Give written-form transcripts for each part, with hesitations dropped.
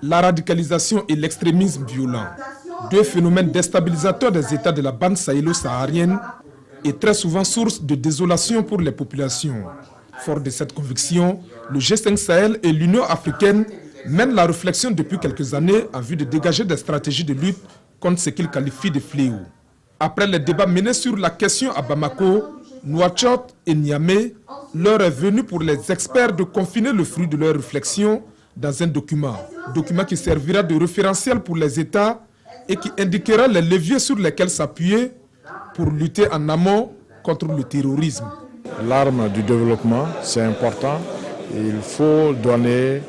La radicalisation et l'extrémisme violent, deux phénomènes déstabilisateurs des États de la bande sahélo-saharienne et très souvent source de désolation pour les populations. Fort de cette conviction, le G5 Sahel et l'Union africaine mènent la réflexion depuis quelques années en vue de dégager des stratégies de lutte contre ce qu'ils qualifient de fléaux. Après les débats menés sur la question à Bamako, Nouakchott et Niamey, l'heure est venue pour les experts de confiner le fruit de leurs réflexions dans un document qui servira de référentiel pour les États et qui indiquera les leviers sur lesquels s'appuyer pour lutter en amont contre le terrorisme. L'arme du développement, c'est important. Il faut donner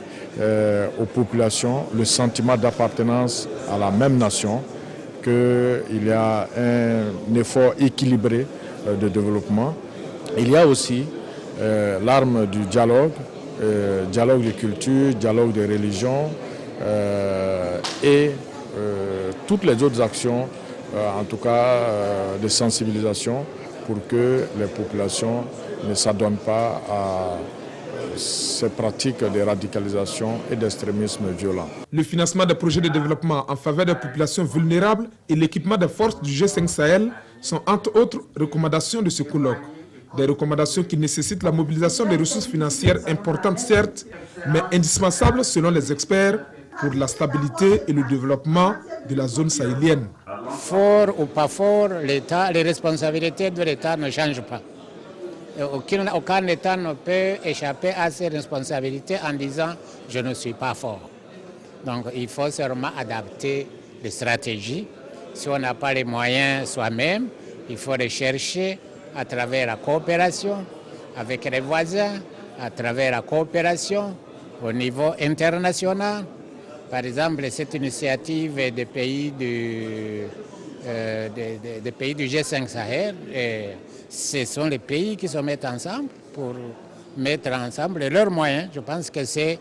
aux populations le sentiment d'appartenance à la même nation, qu'il y a un effort équilibré de développement. Il y a aussi l'arme du dialogue, dialogue de culture, dialogue de religion et toutes les autres actions, en tout cas de sensibilisation, pour que les populations ne s'adonnent pas à ces pratiques de radicalisation et d'extrémisme violent. Le financement des projets de développement en faveur des populations vulnérables et l'équipement des forces du G5 Sahel sont entre autres recommandations de ce colloque. Des recommandations qui nécessitent la mobilisation des ressources financières importantes certes, mais indispensables selon les experts pour la stabilité et le développement de la zone sahélienne. Fort ou pas fort, les responsabilités de l'État ne changent pas. Aucun État ne peut échapper à ses responsabilités en disant « je ne suis pas fort ». Donc il faut seulement adapter les stratégies. Si on n'a pas les moyens soi-même, il faut les chercher à travers la coopération avec les voisins, à travers la coopération au niveau international. Par exemple, cette initiative des pays du G5 Sahel, ce sont les pays qui se mettent ensemble pour mettre ensemble leurs moyens. Je pense que c'est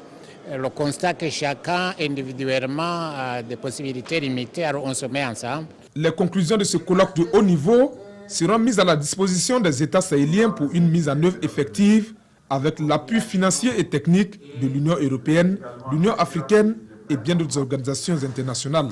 le constat que chacun individuellement a des possibilités limitées, alors on se met ensemble. Les conclusions de ce colloque de haut niveau seront mises à la disposition des États sahéliens pour une mise en œuvre effective avec l'appui financier et technique de l'Union européenne, l'Union africaine et bien d'autres organisations internationales.